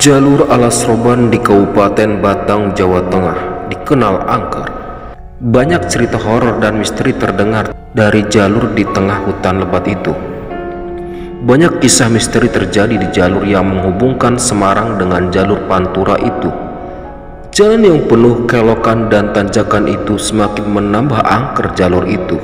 Jalur Alas Roban di Kabupaten Batang, Jawa Tengah dikenal angker. Banyak cerita horor dan misteri terdengar dari jalur di tengah hutan lebat itu. Banyak kisah misteri terjadi di jalur yang menghubungkan Semarang dengan jalur Pantura itu. Jalan yang penuh kelokan dan tanjakan itu semakin menambah angker jalur itu.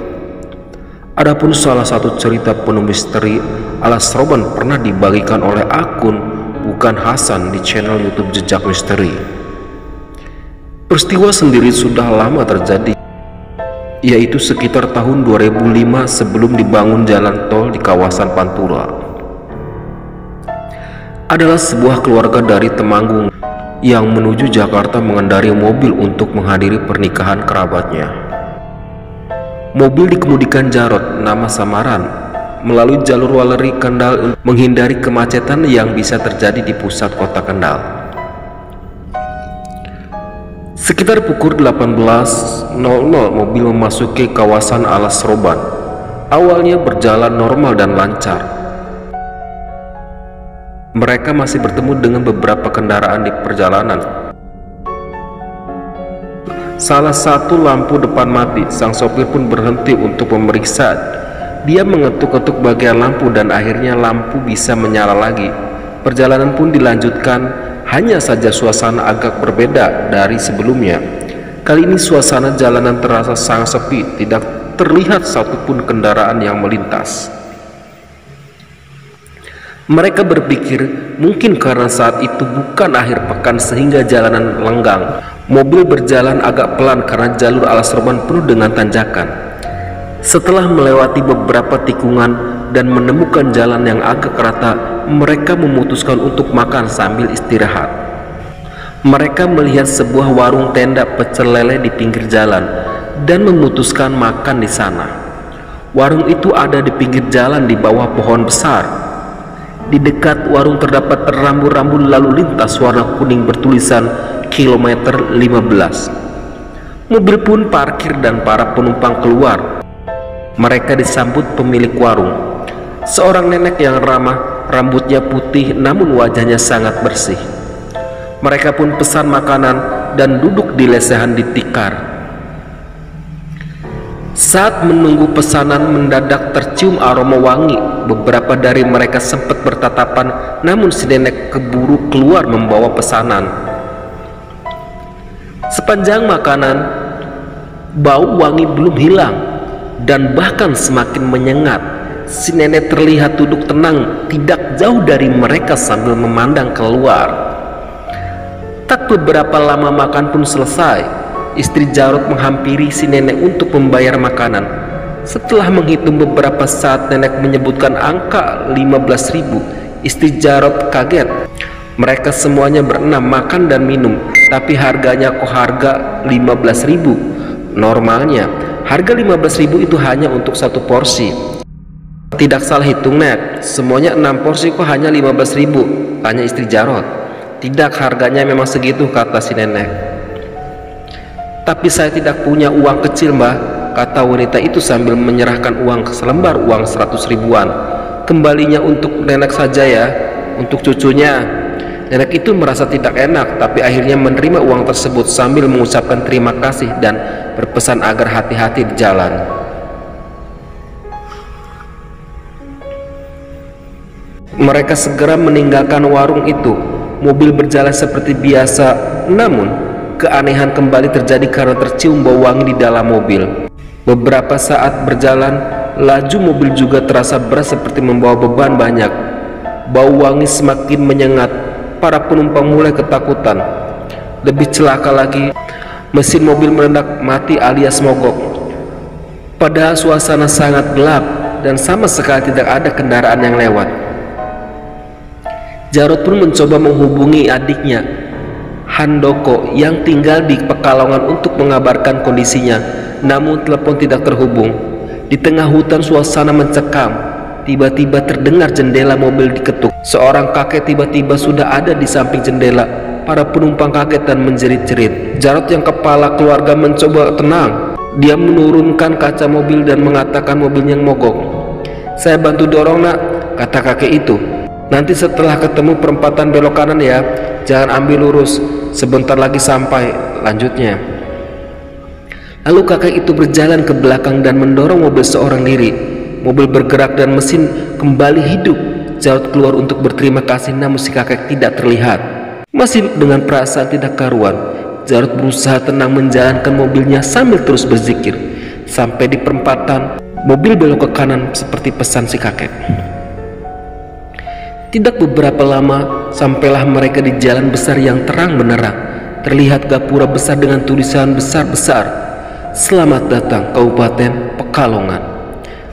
Adapun salah satu cerita penuh misteri Alas Roban pernah dibagikan oleh akun Bukan Hasan di channel YouTube Jejak Misteri. Peristiwa sendiri sudah lama terjadi, yaitu sekitar tahun 2005 sebelum dibangun jalan tol di kawasan Pantura. Adalah sebuah keluarga dari Temanggung yang menuju Jakarta mengendarai mobil untuk menghadiri pernikahan kerabatnya. Mobil dikemudikan Jarot, nama samaran, melalui jalur Waleri Kendal menghindari kemacetan yang bisa terjadi di pusat kota Kendal. Sekitar pukul 18.00 mobil memasuki kawasan Alas Roban. Awalnya berjalan normal dan lancar. Mereka masih bertemu dengan beberapa kendaraan di perjalanan. Salah satu lampu depan mati, sang sopir pun berhenti untuk memeriksa. Dia mengetuk-ketuk bagian lampu dan akhirnya lampu bisa menyala lagi. Perjalanan pun dilanjutkan, hanya saja suasana agak berbeda dari sebelumnya. Kali ini suasana jalanan terasa sangat sepi, tidak terlihat satupun kendaraan yang melintas. Mereka berpikir mungkin karena saat itu bukan akhir pekan sehingga jalanan lenggang. Mobil berjalan agak pelan karena jalur Alas Roban penuh dengan tanjakan. Setelah melewati beberapa tikungan dan menemukan jalan yang agak rata, mereka memutuskan untuk makan sambil istirahat. Mereka melihat sebuah warung tenda pecel lele di pinggir jalan dan memutuskan makan di sana. Warung itu ada di pinggir jalan di bawah pohon besar. Di dekat warung terdapat rambu-rambu lalu lintas warna kuning bertulisan kilometer 15. Mobil pun parkir dan para penumpang keluar. Mereka disambut pemilik warung, seorang nenek yang ramah, rambutnya putih namun wajahnya sangat bersih. Mereka pun pesan makanan dan duduk di lesehan di tikar. Saat menunggu pesanan mendadak tercium aroma wangi. Beberapa dari mereka sempat bertatapan, namun si nenek keburu keluar membawa pesanan. Sepanjang makanan, bau wangi belum hilang dan bahkan semakin menyengat. Si nenek terlihat duduk tenang tidak jauh dari mereka sambil memandang keluar. Tak beberapa lama makan pun selesai. Istri Jarot menghampiri si nenek untuk membayar makanan. Setelah menghitung beberapa saat, nenek menyebutkan angka 15.000. Istri Jarot kaget. Mereka semuanya berenam makan dan minum, tapi harganya kok harga 15.000. Normalnya harga 15.000 itu hanya untuk satu porsi. Tidak salah hitung, Nek. Semuanya 6 porsi kok hanya 15.000? Tanya istri Jarot. Tidak, harganya memang segitu, kata si nenek. Tapi saya tidak punya uang kecil, Mbah, kata wanita itu sambil menyerahkan uang selembar uang 100 ribuan. Kembalinya untuk nenek saja ya, untuk cucunya. Nenek itu merasa tidak enak, tapi akhirnya menerima uang tersebut sambil mengucapkan terima kasih dan berpesan agar hati-hati di jalan. Mereka segera meninggalkan warung itu. Mobil berjalan seperti biasa, namun keanehan kembali terjadi karena tercium bau wangi di dalam mobil. Beberapa saat berjalan, laju mobil juga terasa berat seperti membawa beban banyak. Bau wangi semakin menyengat. Para penumpang mulai ketakutan. Lebih celaka lagi, mesin mobil mendadak mati alias mogok. Padahal suasana sangat gelap dan sama sekali tidak ada kendaraan yang lewat. Jarot pun mencoba menghubungi adiknya, Handoko, yang tinggal di Pekalongan untuk mengabarkan kondisinya, namun telepon tidak terhubung. Di tengah hutan suasana mencekam. Tiba-tiba terdengar jendela mobil diketuk. Seorang kakek tiba-tiba sudah ada di samping jendela. Para penumpang kaget dan menjerit-jerit. Jarot yang kepala keluarga mencoba tenang. Dia menurunkan kaca mobil dan mengatakan mobilnya mogok. Saya bantu dorong, Nak, kata kakek itu. Nanti setelah ketemu perempatan belok kanan ya, jangan ambil lurus, sebentar lagi sampai, lanjutnya. Lalu kakek itu berjalan ke belakang dan mendorong mobil seorang diri. Mobil bergerak dan mesin kembali hidup. Jarod keluar untuk berterima kasih, namun si kakek tidak terlihat. Masih dengan perasaan tidak karuan, Jarod berusaha tenang menjalankan mobilnya sambil terus berzikir. Sampai di perempatan, mobil belok ke kanan seperti pesan si kakek. Tidak beberapa lama, sampailah mereka di jalan besar yang terang benderang. Terlihat gapura besar dengan tulisan besar-besar, "Selamat datang Kabupaten Pekalongan."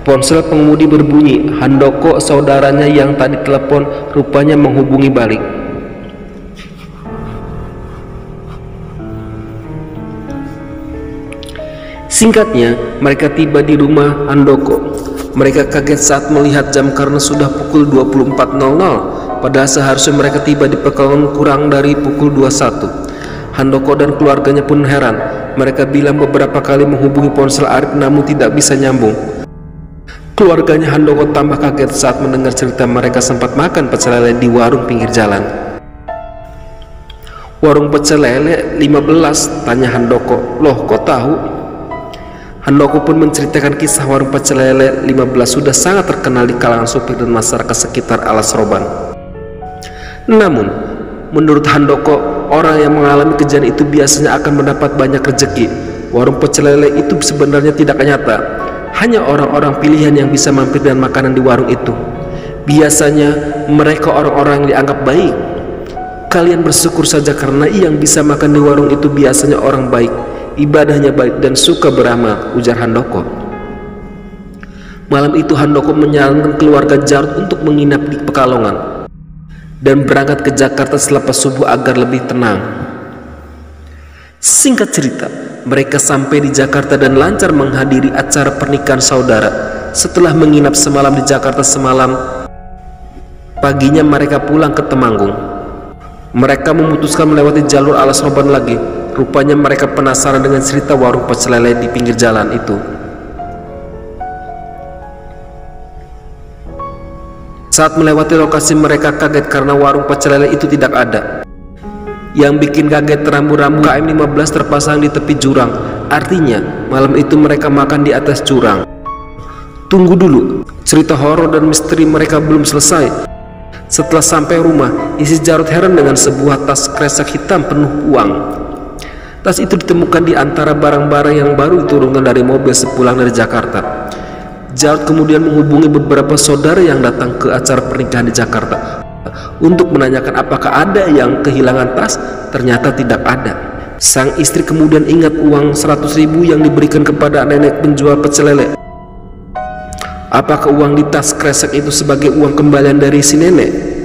Ponsel pengemudi berbunyi. Handoko, saudaranya yang tadi telepon, rupanya menghubungi balik. Singkatnya, mereka tiba di rumah Handoko. Mereka kaget saat melihat jam karena sudah pukul 24.00, padahal seharusnya mereka tiba di Pekalongan kurang dari pukul 21. Handoko dan keluarganya pun heran. Mereka bilang beberapa kali menghubungi ponsel Arif namun tidak bisa nyambung. Keluarganya Handoko tambah kaget saat mendengar cerita mereka sempat makan pecel lele di warung pinggir jalan. "Warung pecel lele 15, tanya Handoko. "Loh, kok tahu?" Handoko pun menceritakan kisah warung pecel lele 15 sudah sangat terkenal di kalangan supir dan masyarakat sekitar Alas Roban. Namun, menurut Handoko, orang yang mengalami kejadian itu biasanya akan mendapat banyak rezeki. Warung pecel lele itu sebenarnya tidak nyata. Hanya orang-orang pilihan yang bisa mampir dan makanan di warung itu. Biasanya mereka orang-orang yang dianggap baik. Kalian bersyukur saja karena yang bisa makan di warung itu biasanya orang baik, ibadahnya baik dan suka beramal, ujar Handoko. Malam itu Handoko menyarankan keluarga Jarod untuk menginap di Pekalongan dan berangkat ke Jakarta selepas subuh agar lebih tenang. Singkat cerita, mereka sampai di Jakarta dan lancar menghadiri acara pernikahan saudara. Setelah menginap semalam di Jakarta semalam, paginya mereka pulang ke Temanggung. Mereka memutuskan melewati jalur Alas Roban lagi. Rupanya mereka penasaran dengan cerita warung pecel lele di pinggir jalan itu. Saat melewati lokasi mereka kaget karena warung pecel lele itu tidak ada. Yang bikin kaget, rambu-rambu KM 15 terpasang di tepi jurang. Artinya malam itu mereka makan di atas jurang. Tunggu dulu, cerita horor dan misteri mereka belum selesai. Setelah sampai rumah, isi Jarod heran dengan sebuah tas kresek hitam penuh uang. Tas itu ditemukan di antara barang-barang yang baru diturunkan dari mobil sepulang dari Jakarta. Jarod kemudian menghubungi beberapa saudara yang datang ke acara pernikahan di Jakarta untuk menanyakan apakah ada yang kehilangan tas. Ternyata tidak ada. Sang istri kemudian ingat uang 100.000 yang diberikan kepada nenek penjual pecel lele. Apakah uang di tas kresek itu sebagai uang kembalian dari si nenek?